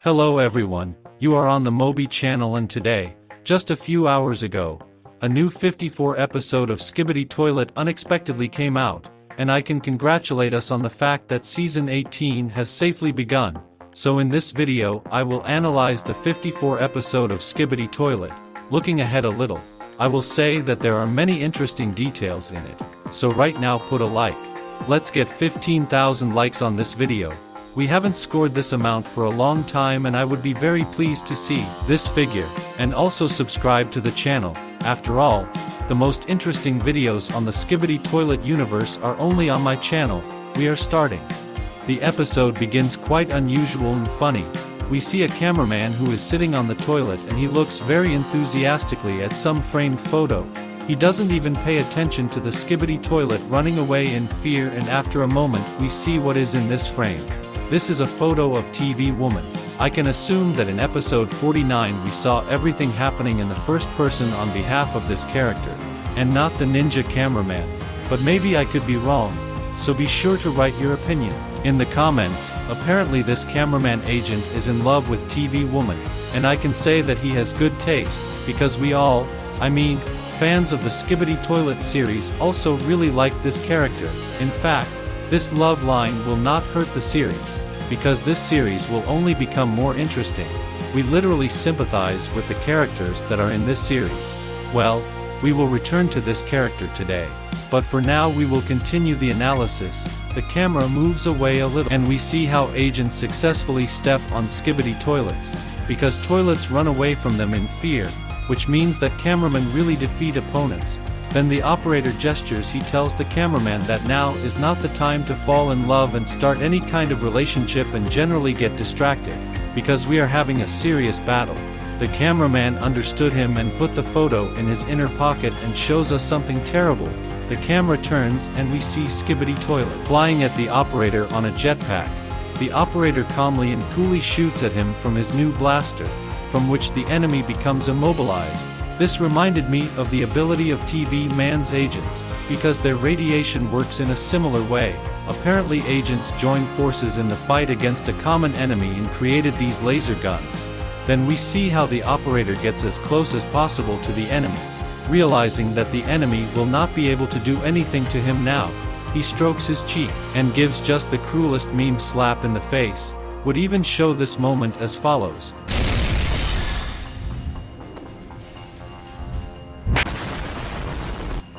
Hello everyone, you are on the Mobi channel and today, just a few hours ago, a new 54 episode of Skibidi Toilet unexpectedly came out, and I can congratulate us on the fact that season 18 has safely begun. So in this video I will analyze the 54 episode of Skibidi Toilet. Looking ahead a little, I will say that there are many interesting details in it, so right now put a like. Let's get 15,000 likes on this video. We haven't scored this amount for a long time and I would be very pleased to see this figure, and also subscribe to the channel. After all, the most interesting videos on the Skibidi Toilet universe are only on my channel. We are starting. The episode begins quite unusual and funny. We see a cameraman who is sitting on the toilet and he looks very enthusiastically at some framed photo. He doesn't even pay attention to the Skibidi Toilet running away in fear, and after a moment we see what is in this frame. This is a photo of TV Woman. I can assume that in episode 49 we saw everything happening in the first person on behalf of this character, and not the ninja cameraman. But maybe I could be wrong, so be sure to write your opinion in the comments. Apparently this cameraman agent is in love with TV Woman, and I can say that he has good taste, because we all, fans of the Skibidi Toilet series also really like this character. In fact, this love line will not hurt the series, because this series will only become more interesting. We literally sympathize with the characters that are in this series. Well, we will return to this character today. But for now we will continue the analysis. The camera moves away a little and we see how agents successfully step on Skibidi toilets, because toilets run away from them in fear, which means that cameramen really defeat opponents. Then the operator gestures. He tells the cameraman that now is not the time to fall in love and start any kind of relationship and generally get distracted, because we are having a serious battle. The cameraman understood him and put the photo in his inner pocket and shows us something terrible. The camera turns and we see Skibidi Toilet flying at the operator on a jetpack. The operator calmly and coolly shoots at him from his new blaster, from which the enemy becomes immobilized. This reminded me of the ability of TV Man's agents, because their radiation works in a similar way. Apparently agents joined forces in the fight against a common enemy and created these laser guns. Then we see how the operator gets as close as possible to the enemy. Realizing that the enemy will not be able to do anything to him now, he strokes his cheek, and gives just the cruelest meme slap in the face. Would even show this moment as follows.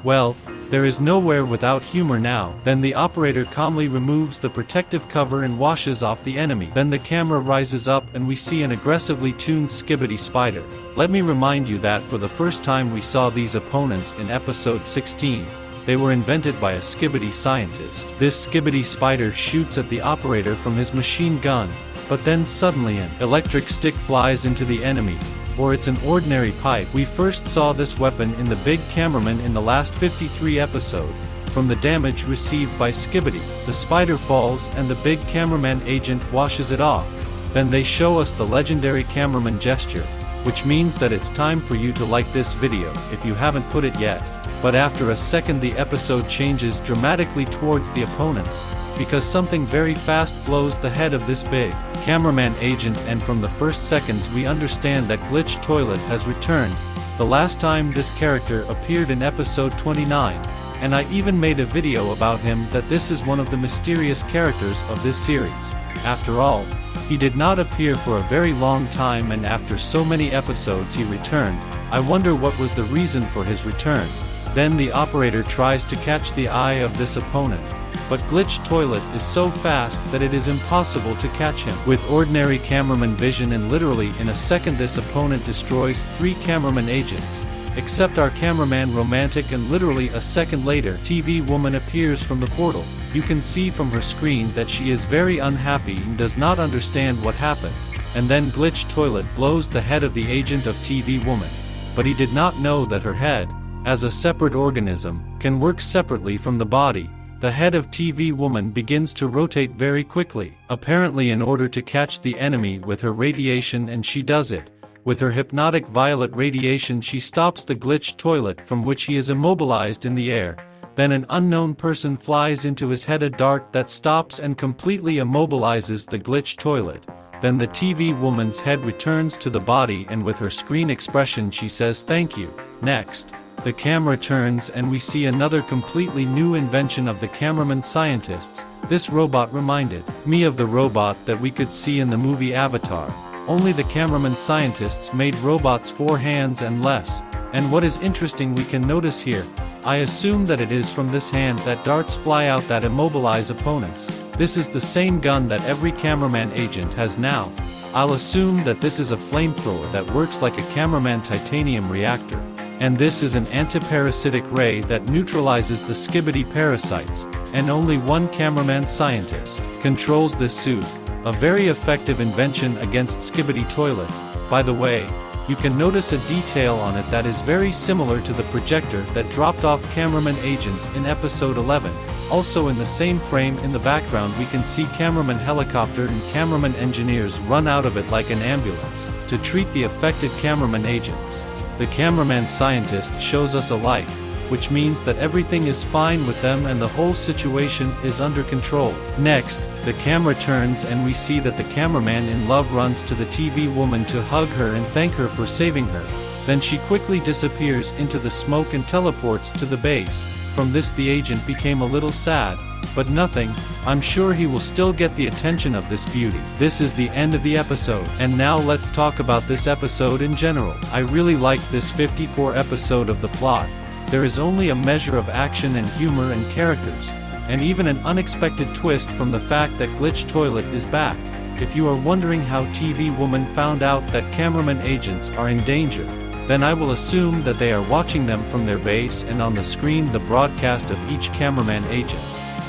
Well, there is nowhere without humor now. Then the operator calmly removes the protective cover and washes off the enemy. Then the camera rises up and we see an aggressively tuned Skibidi spider. Let me remind you that for the first time we saw these opponents in episode 16. They were invented by a Skibidi scientist. This Skibidi spider shoots at the operator from his machine gun, but then suddenly an electric stick flies into the enemy. Or it's an ordinary pipe. We first saw this weapon in the big cameraman in the last 53 episode. From the damage received by Skibidi, the spider falls and the big cameraman agent washes it off. Then they show us the legendary cameraman gesture, which means that it's time for you to like this video if you haven't put it yet. But after a second the episode changes dramatically towards the opponents, because something very fast blows the head of this big cameraman agent, and from the first seconds we understand that Glitch Toilet has returned. The last time this character appeared in episode 29, and I even made a video about him, that this is one of the mysterious characters of this series. After all, he did not appear for a very long time, and after so many episodes he returned. I wonder what was the reason for his return. Then the operator tries to catch the eye of this opponent, but Glitch Toilet is so fast that it is impossible to catch him with ordinary cameraman vision, and literally in a second this opponent destroys 3 cameraman agents, except our cameraman romantic, and literally a second later TV Woman appears from the portal. You can see from her screen that she is very unhappy and does not understand what happened, and then Glitch Toilet blows the head of the agent of TV Woman. But he did not know that her head, as a separate organism, can work separately from the body. The head of TV Woman begins to rotate very quickly, apparently in order to catch the enemy with her radiation, and she does it. With her hypnotic violet radiation she stops the Glitch Toilet, from which he is immobilized in the air. Then an unknown person flies into his head, a dart that stops and completely immobilizes the Glitch Toilet. Then the TV woman's head returns to the body and with her screen expression she says thank you. Next, the camera turns and we see another completely new invention of the cameraman scientists. This robot reminded me of the robot that we could see in the movie Avatar. Only the cameraman scientists made robots 4 hands and less. And what is interesting we can notice here, I assume that it is from this hand that darts fly out that immobilize opponents. This is the same gun that every cameraman agent has now. I'll assume that this is a flamethrower that works like a cameraman titanium reactor. And this is an antiparasitic ray that neutralizes the Skibidi parasites, and only one cameraman scientist controls this suit. A very effective invention against Skibidi toilet. By the way, you can notice a detail on it that is very similar to the projector that dropped off cameraman agents in episode 11. Also in the same frame in the background we can see cameraman helicopter and cameraman engineers run out of it like an ambulance to treat the affected cameraman agents. The cameraman scientist shows us a light, which means that everything is fine with them and the whole situation is under control. Next, the camera turns and we see that the cameraman in love runs to the TV woman to hug her and thank her for saving her. Then she quickly disappears into the smoke and teleports to the base. From this the agent became a little sad, but nothing, I'm sure he will still get the attention of this beauty. This is the end of the episode. And now let's talk about this episode in general. I really liked this 54 episode of the plot. There is only a measure of action and humor and characters, and even an unexpected twist from the fact that Glitch Toilet is back. If you are wondering how TV Woman found out that cameraman agents are in danger, then I will assume that they are watching them from their base and on the screen the broadcast of each cameraman agent.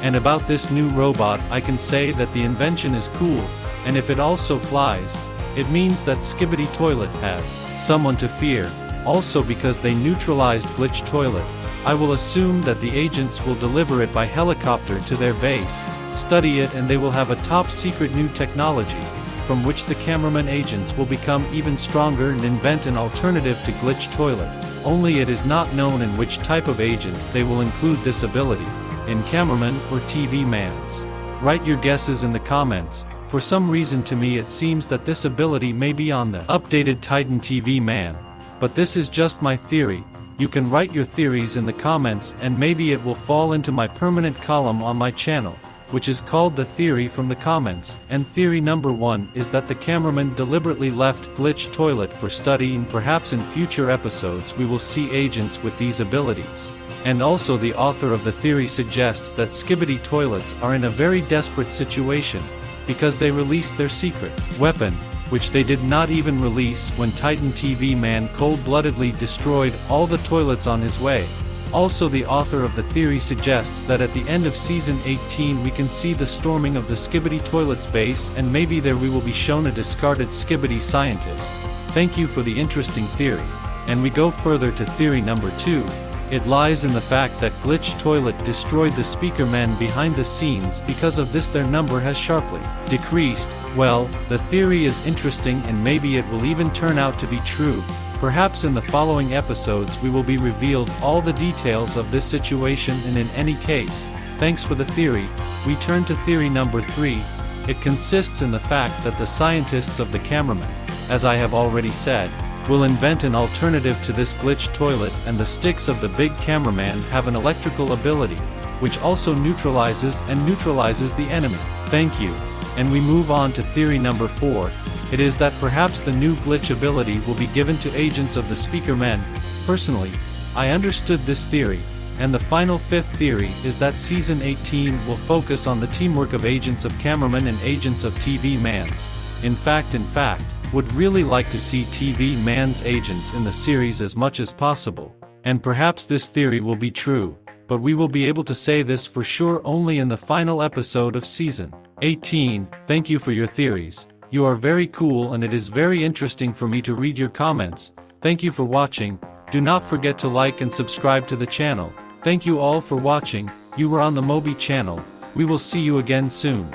And about this new robot I can say that the invention is cool, and if it also flies, it means that Skibidi Toilet has someone to fear. Also because they neutralized Glitch Toilet, I will assume that the agents will deliver it by helicopter to their base, study it and they will have a top secret new technology, from which the cameraman agents will become even stronger and invent an alternative to Glitch Toilet. Only it is not known in which type of agents they will include this ability, in cameraman or TV mans. Write your guesses in the comments. For some reason to me it seems that this ability may be on the updated Titan TV man. But this is just my theory. You can write your theories in the comments and maybe it will fall into my permanent column on my channel, which is called the theory from the comments. And theory number 1 is that the cameraman deliberately left Glitch Toilet for study, and perhaps in future episodes we will see agents with these abilities. And also the author of the theory suggests that Skibidi Toilets are in a very desperate situation, because they released their secret weapon, which they did not even release when Titan TV man cold-bloodedly destroyed all the toilets on his way. Also the author of the theory suggests that at the end of season 18 we can see the storming of the Skibidi Toilet's base, and maybe there we will be shown a discarded Skibidi scientist. Thank you for the interesting theory. And we go further to theory number 2. It lies in the fact that Glitch Toilet destroyed the speaker men behind the scenes. Because of this their number has sharply decreased. Well, the theory is interesting and maybe it will even turn out to be true. Perhaps in the following episodes we will be revealed all the details of this situation, and in any case, thanks for the theory. We turn to theory number 3. It consists in the fact that the scientists of the cameraman, as I have already said, will invent an alternative to this Glitch Toilet, and the sticks of the big cameraman have an electrical ability, which also neutralizes the enemy. Thank you. And we move on to theory number 4. It is that perhaps the new glitch ability will be given to agents of the speaker men. Personally, I understood this theory, and the final 5th theory is that season 18 will focus on the teamwork of agents of cameramen and agents of TV mans. In fact, would really like to see TV man's agents in the series as much as possible. And perhaps this theory will be true, but we will be able to say this for sure only in the final episode of season 18. Thank you for your theories. You are very cool and it is very interesting for me to read your comments. Thank you for watching. Do not forget to like and subscribe to the channel. Thank you all for watching. You were on the Mobi channel. We will see you again soon.